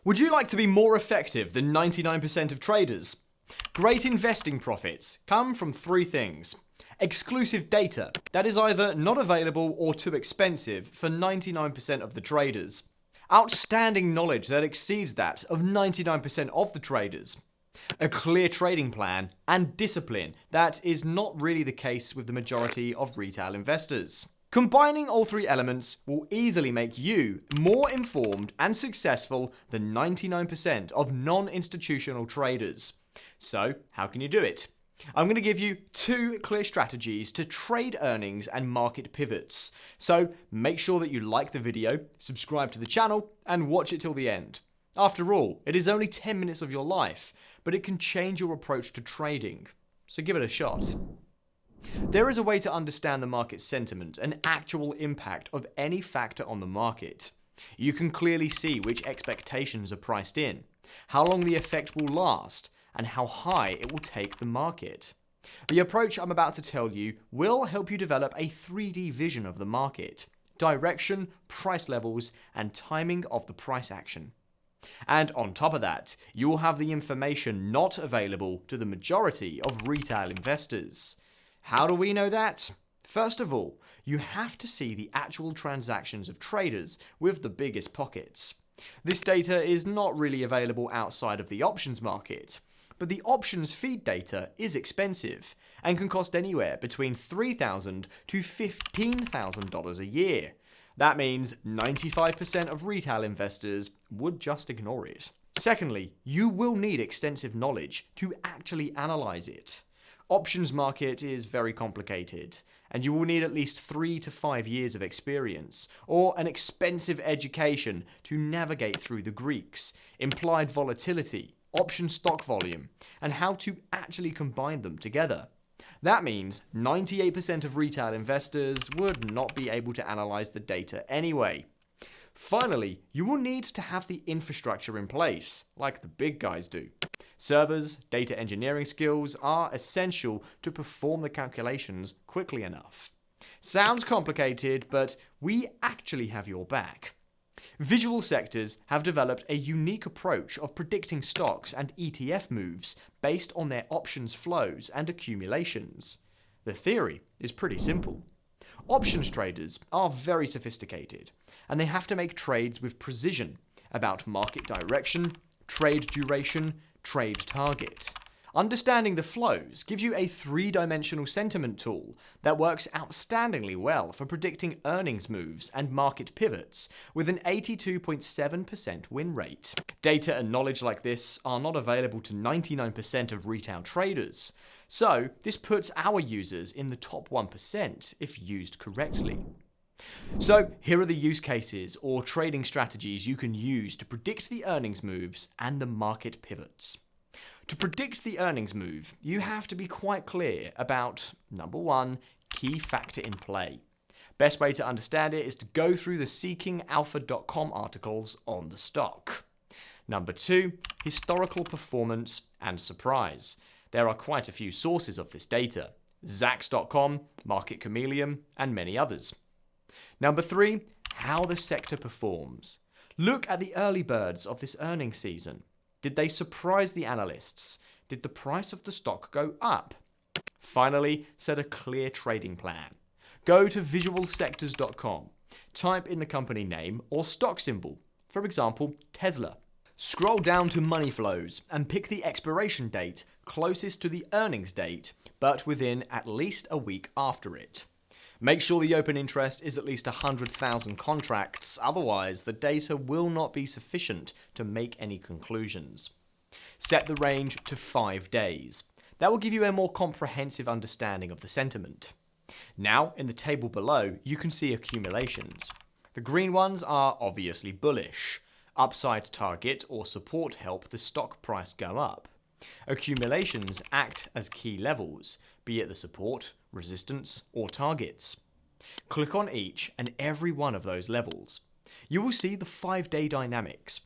Would you like to be more effective than 99% of traders? Great investing profits come from three things. Exclusive data that is either not available or too expensive for 99% of the traders. Outstanding knowledge that exceeds that of 99% of the traders. A clear trading plan and discipline that is not really the case with the majority of retail investors. Combining all three elements will easily make you more informed and successful than 99% of non-institutional traders. So, how can you do it? I'm going to give you two clear strategies to trade earnings and market pivots. So, make sure that you like the video, subscribe to the channel, and watch it till the end. After all, it is only 10 minutes of your life, but it can change your approach to trading. So give it a shot. There is a way to understand the market sentiment and actual impact of any factor on the market. You can clearly see which expectations are priced in, how long the effect will last, and how high it will take the market. The approach I'm about to tell you will help you develop a 3D vision of the market, direction, price levels, and timing of the price action. And on top of that, you will have the information not available to the majority of retail investors. How do we know that? First of all, you have to see the actual transactions of traders with the biggest pockets. This data is not really available outside of the options market, but the options feed data is expensive and can cost anywhere between $3,000 to $15,000 a year. That means 95% of retail investors would just ignore it. Secondly, you will need extensive knowledge to actually analyze it. Options market is very complicated, and you will need at least 3 to 5 years of experience, or an expensive education to navigate through the Greeks, implied volatility, option stock volume, and how to actually combine them together. That means 98% of retail investors would not be able to analyze the data anyway. Finally, you will need to have the infrastructure in place, like the big guys do. Servers, data engineering skills are essential to perform the calculations quickly enough. Sounds complicated, but we actually have your back. Visual Sectors have developed a unique approach of predicting stocks and ETF moves based on their options flows and accumulations. The theory is pretty simple. Options traders are very sophisticated, and they have to make trades with precision about market direction, trade duration, trade target. Understanding the flows gives you a three-dimensional sentiment tool that works outstandingly well for predicting earnings moves and market pivots with an 82.7% win rate. Data and knowledge like this are not available to 99% of retail traders, so this puts our users in the top 1% if used correctly. So here are the use cases or trading strategies you can use to predict the earnings moves and the market pivots. To predict the earnings move, you have to be quite clear about, number one, key factor in play. Best way to understand it is to go through the seekingalpha.com articles on the stock. Number two, historical performance and surprise. There are quite a few sources of this data. Zacks.com, Market Chameleon, and many others. Number three, how the sector performs. Look at the early birds of this earnings season. Did they surprise the analysts? Did the price of the stock go up? Finally, set a clear trading plan. Go to visualsectors.com. Type in the company name or stock symbol, for example, Tesla. Scroll down to money flows and pick the expiration date closest to the earnings date, but within at least a week after it. Make sure the open interest is at least 100,000 contracts, otherwise the data will not be sufficient to make any conclusions. Set the range to 5 days. That will give you a more comprehensive understanding of the sentiment. Now, in the table below, you can see accumulations. The green ones are obviously bullish. Upside target or support help the stock price go up. Accumulations act as key levels, be it the support, resistance, or targets. Click on each and every one of those levels. You will see the 5-day dynamics.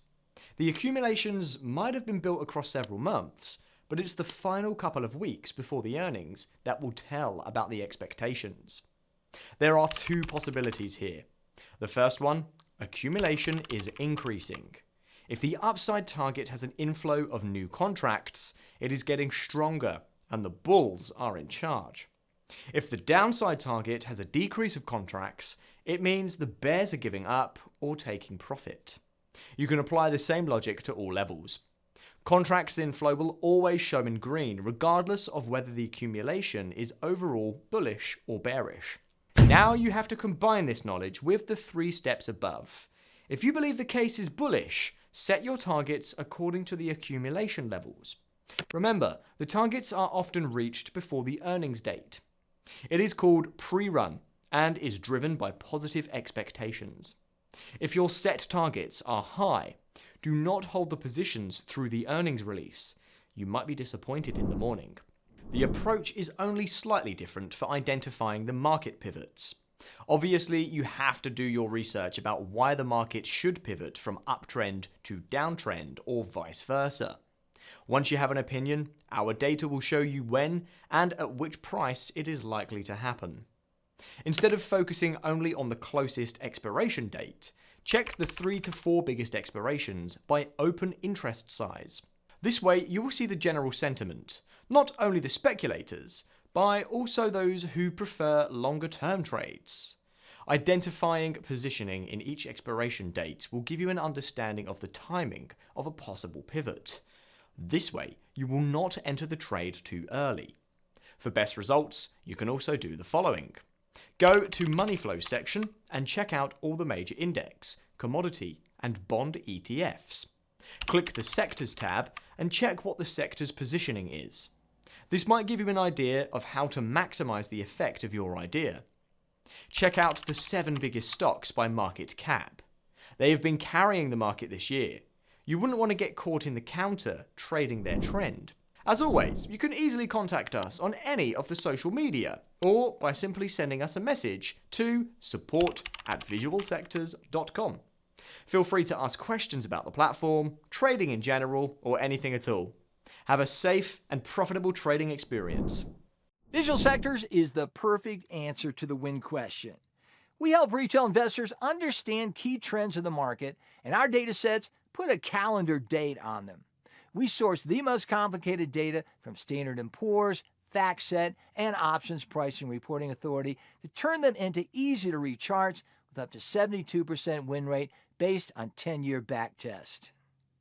The accumulations might have been built across several months, but it's the final couple of weeks before the earnings that will tell about the expectations. There are two possibilities here. The first one, accumulation is increasing. If the upside target has an inflow of new contracts, it is getting stronger and the bulls are in charge. If the downside target has a decrease of contracts, it means the bears are giving up or taking profit. You can apply the same logic to all levels. Contracts inflow will always show in green, regardless of whether the accumulation is overall bullish or bearish. Now you have to combine this knowledge with the 3 steps above. If you believe the case is bullish, set your targets according to the accumulation levels. Remember, the targets are often reached before the earnings date. It is called pre-run and is driven by positive expectations. If your set targets are high, do not hold the positions through the earnings release. You might be disappointed in the morning. The approach is only slightly different for identifying the market pivots. Obviously, you have to do your research about why the market should pivot from uptrend to downtrend or vice versa. Once you have an opinion, our data will show you when and at which price it is likely to happen. Instead of focusing only on the closest expiration date, check the 3 to 4 biggest expirations by open interest size. This way you will see the general sentiment, not only the speculators, but also those who prefer longer term trades. Identifying positioning in each expiration date will give you an understanding of the timing of a possible pivot. This way you will not enter the trade too early. For best results, you can also do the following. Go to Money Flow section and check out all the major index, commodity, and bond ETFs. Click the Sectors tab and check what the sector's positioning is. This might give you an idea of how to maximize the effect of your idea. Check out the 7 biggest stocks by market cap. They have been carrying the market this year. You wouldn't want to get caught in the counter trading their trend. As always, you can easily contact us on any of the social media or by simply sending us a message to support@visualsectors.com. Feel free to ask questions about the platform, trading in general, or anything at all. Have a safe and profitable trading experience. Visual Sectors is the perfect answer to the when question. We help retail investors understand key trends in the market, and our data sets put a calendar date on them. We source the most complicated data from Standard & Poor's, FactSet, and Options Pricing Reporting Authority to turn them into easy-to-read charts with up to 72% win rate based on 10-year back test.